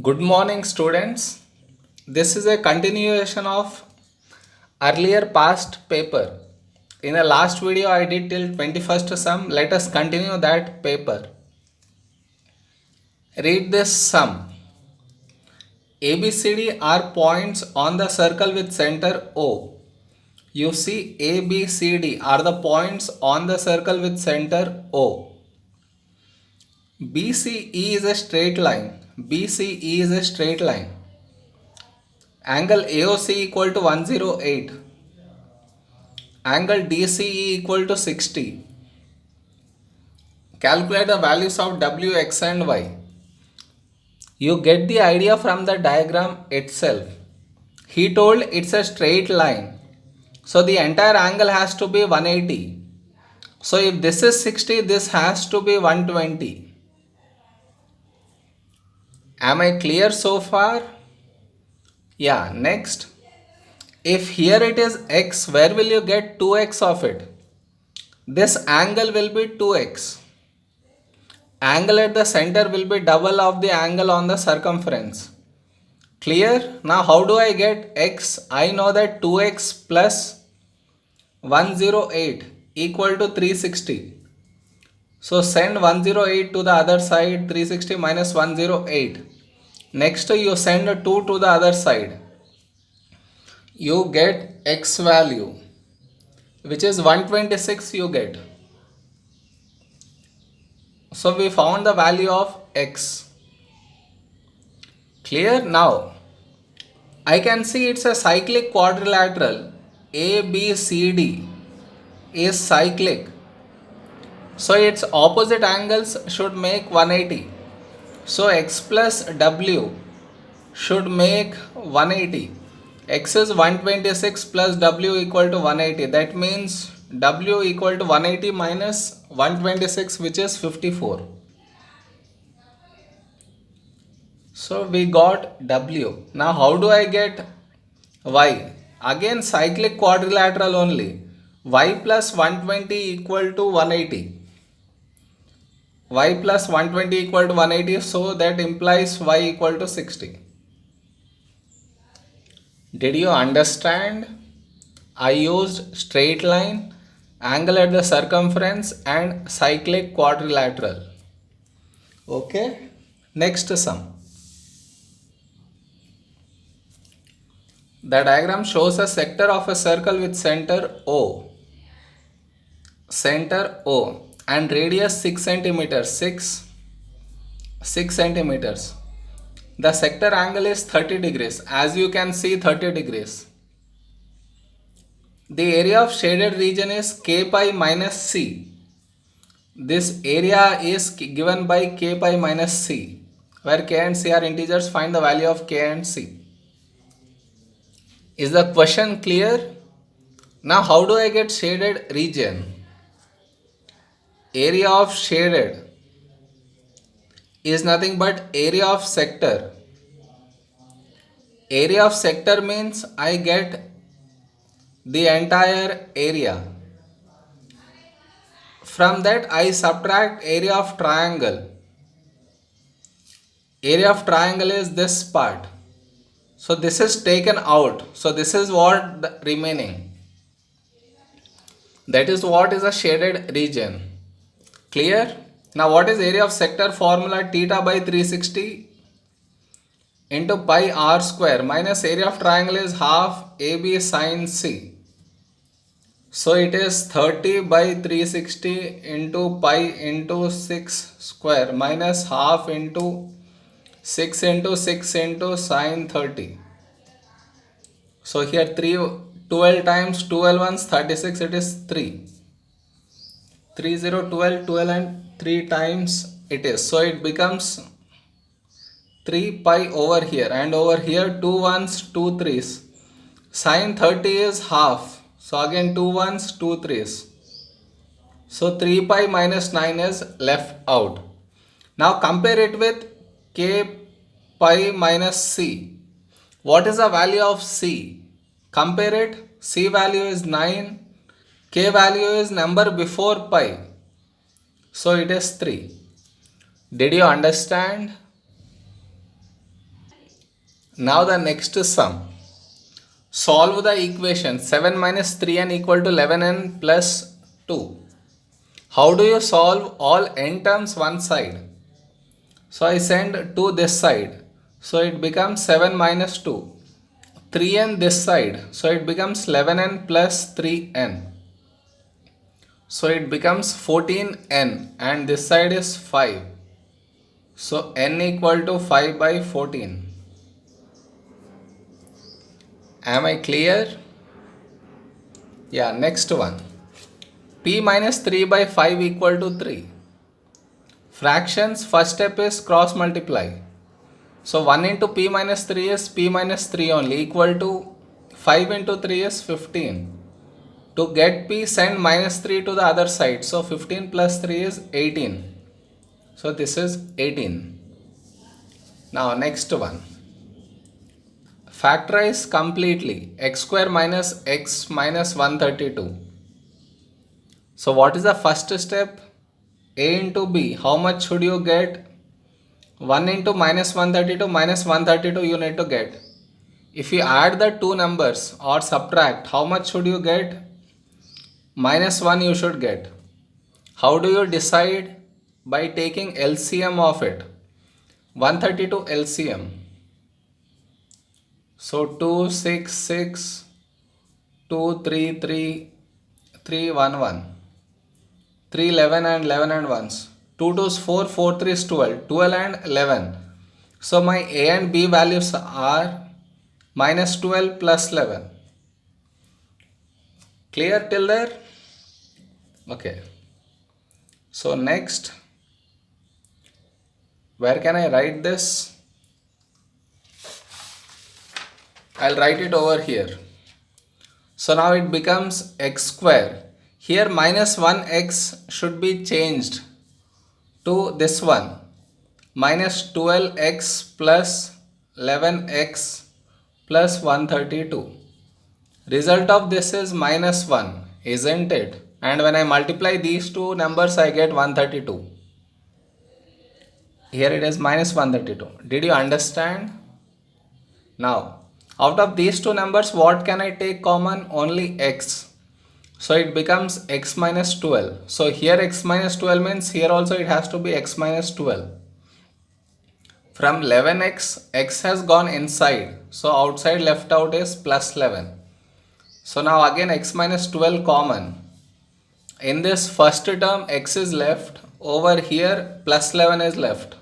Good morning, students. This is a continuation of earlier past paper. In the last video, I did till 21st sum. Let us continue that paper. Read this sum. ABCD are points on the circle with center O. You see, ABCD are the points on the circle with center O. BCE is a straight line. BCE is a straight line. Angle AOC equal to 108. Angle DCE equal to 60. Calculate the values of W, X and Y. You get the idea from the diagram itself. He told it's a straight line. So the entire angle has to be 180. So if this is 60, this has to be 120. Am I clear so far? Yeah, next. If here it is X, where will you get 2x of it? This angle will be 2x. Angle at the center will be double of the angle on the circumference. Clear? Now how do I get x? I know that 2x plus 108 equal to 360. So send 108 to the other side, 360 minus 108. Next you send 2 to the other side. You get x value, which is 126 you get. So we found the value of x. Clear? Now I can see it's a cyclic quadrilateral. ABCD is cyclic. So its opposite angles should make 180. So x plus w should make 180. X is 126 plus w equal to 180. That means w equal to 180 minus 126, which is 54. So we got W. Now how do I get Y? Again cyclic quadrilateral only. Y plus 120 equal to 180. Y plus 120 equal to 180, so that implies Y equal to 60. Did you understand? I used straight line, angle at the circumference and cyclic quadrilateral. Okay. Next sum. The diagram shows a sector of a circle with center O. Center O and radius 6 centimeters. 6 centimeters. The sector angle is 30 degrees. As you can see, 30 degrees. The area of shaded region is K pi minus C. This area is given by K pi minus C. Where K and C are integers, find the value of K and C. Is the question clear? Now how do I get shaded region? Area of shaded is nothing but area of sector. Area of sector means I get the entire area. From that I subtract area of triangle. Area of triangle is this part. So this is taken out. So this is what the remaining. That is what is a shaded region. Clear? Now what is area of sector formula? Theta by 360 into pi r square minus area of triangle is half AB sine C. So it is 30 by 360 into pi into 6 square minus half into 6 into 6 into sine 30. So here 12 times 12 ones 36, it is 3. 3 0 12 12 and 3 times it is. So it becomes 3 pi over here, and over here 2 ones 2 threes. Sine 30 is half. So again 2 ones 2 threes. So 3 pi minus 9 is left out. Now compare it with K pi minus C. What is the value of C? Compare it. C value is 9. K value is number before pi. So it is 3. Did you understand? Now the next sum. Solve the equation 7 minus 3n equal to 11n plus 2. How do you solve all n terms one side? So I send 2 this side. So it becomes 7 minus 2. 3n this side. So it becomes 11n plus 3n. So it becomes 14n and this side is 5. So n equal to 5 by 14. Am I clear? Yeah, next one. P minus 3 by 5 equal to 3. Fractions, first step is cross multiply. So 1 into P minus 3 is P minus 3 only, equal to 5 into 3 is 15. To get P, send minus 3 to the other side. So 15 plus 3 is 18. So this is 18. Now next one. Factorize completely x square minus x minus 132. So what is the first step? A into B. How much should you get? 1 into minus 132 you need to get. If you add the two numbers or subtract, how much should you get? Minus 1 you should get. How do you decide? By taking LCM of it. 132 LCM. So 2, 6, 6, 2, 3, 3, 3, 1, 1. 3, 11 and 11 and 1s. 2 2s 4, 4 3s 12. 12 and 11. So my A and B values are minus 12 plus 11. Clear till there? Okay. So next, where can I write this? I'll write it over here. So now it becomes x square. Here minus 1x should be changed to this one. Minus 12x plus 11x plus 132. Result of this is minus 1, isn't it? And when I multiply these two numbers, I get 132. Here it is minus 132. Did you understand? Now, out of these two numbers, what can I take common? Only x. So it becomes x minus 12. So here x minus 12 means here also it has to be x minus 12. From 11x, x has gone inside. So outside left out is plus 11. So now again x minus 12 common. In this first term x is left. Over here plus 11 is left.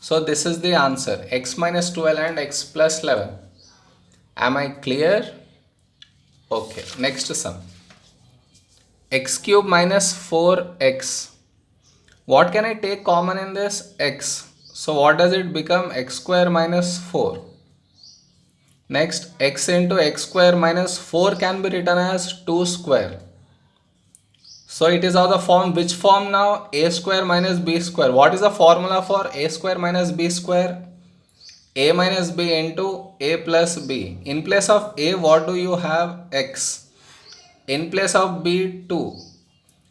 So this is the answer, x minus 12 and x plus 11. Am I clear? Okay, next sum. X cube minus 4x. What can I take common in this? X. So what does it become? X square minus 4. Next, x into x square minus 4 can be written as 2 square. So it is of the form, which form now? A square minus b square. What is the formula for a square minus b square? A minus b into a plus b. In place of a, what do you have? X. In place of b, 2.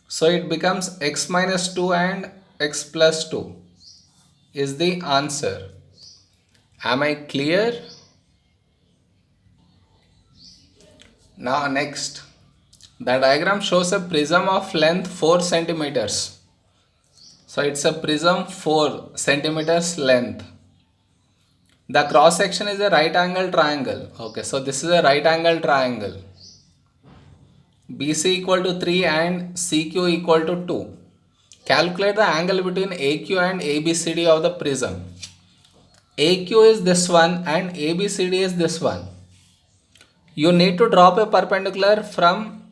So it becomes x minus 2 and x plus 2 is the answer. Am I clear? Now next, the diagram shows a prism of length 4 centimeters. So it's a prism 4 centimeters length. The cross section is a right angle triangle. Okay, so this is a right angle triangle. BC equal to 3 and CQ equal to 2. Calculate the angle between AQ and ABCD of the prism. AQ is this one and ABCD is this one. You need to drop a perpendicular from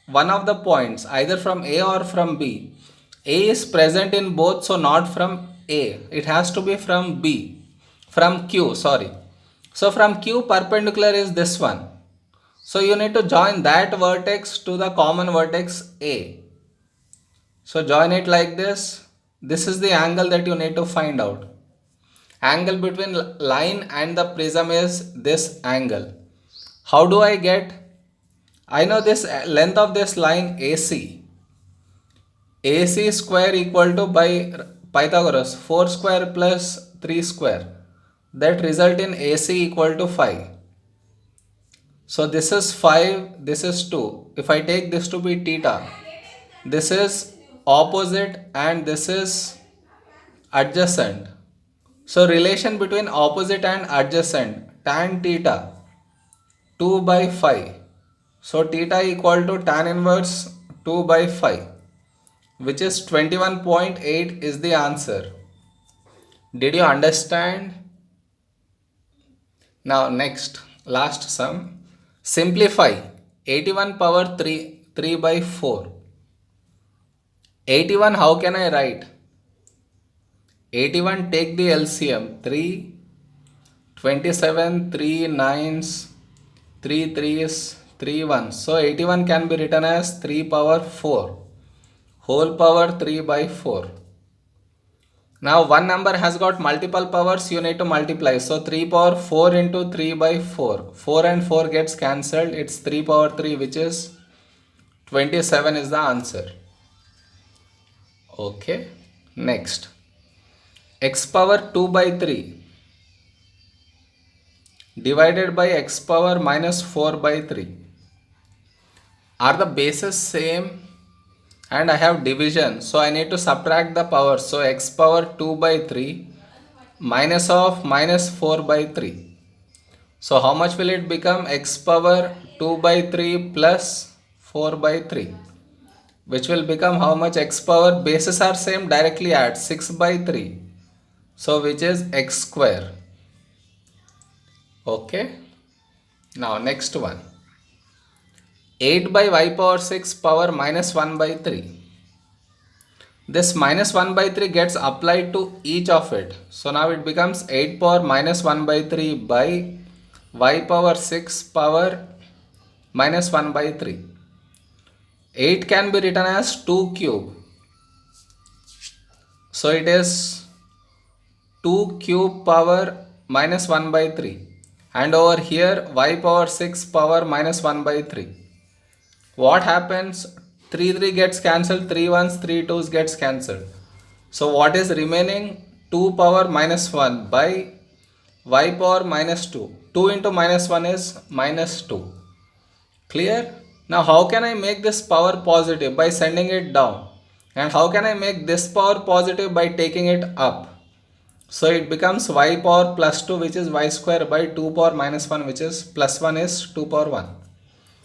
one of the points, either from A or from B. A is present in both, so not from A. It has to be from B. From Q, sorry. So from Q, perpendicular is this one. So you need to join that vertex to the common vertex A. So join it like this. This is the angle that you need to find out. Angle between line and the prism is this angle. How do I get? I know this length of this line AC. AC square equal to, by Pythagoras, 4 square plus 3 square. that result in AC equal to 5. So this is 5, this is 2. If I take this to be theta, this is opposite and this is adjacent. So relation between opposite and adjacent, tan theta 2 by 5. So theta equal to tan inverse 2 by 5, which is 21.8 is the answer. Did you understand? Now next, last sum. Simplify 81 power 3 by 4. 81 how can I write? 81 take the LCM 3, 27, 3 9s, 3 3s, 3 1s. So 81 can be written as 3 power 4 whole power 3 by 4. Now one number has got multiple powers, you need to multiply. So 3 power 4 into 3 by 4. 4 and 4 gets cancelled. It's 3 power 3, which is 27 is the answer. Okay. Next. X power 2 by 3 divided by x power minus 4 by 3. Are the bases same? And I have division, so I need to subtract the power. So x power 2 by 3 minus of minus 4 by 3. So how much will it become? X power 2 by 3 plus 4 by 3, which will become how much? X power, bases are same, directly add 6 by 3. So which is x square. Okay. Now next one. 8 by y power 6 power minus 1 by 3. This minus 1 by 3 gets applied to each of it. So now it becomes 8 power minus 1 by 3 by y power 6 power minus 1 by 3. 8 can be written as 2 cube. So it is 2 cube power minus 1 by 3. And over here y power 6 power minus 1 by 3. What happens? 3 3 gets cancelled, 3 1s, 3 2s gets cancelled. So what is remaining? 2 power minus 1 by y power minus 2. 2 into minus 1 is minus 2. Clear? Now how can I make this power positive? By sending it down. And how can I make this power positive? By taking it up. So it becomes y power plus 2, which is y square, by 2 power minus 1, which is plus 1 is 2 power 1.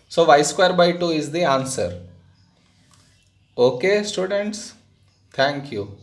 So y square by 2 is the answer. Okay students, thank you.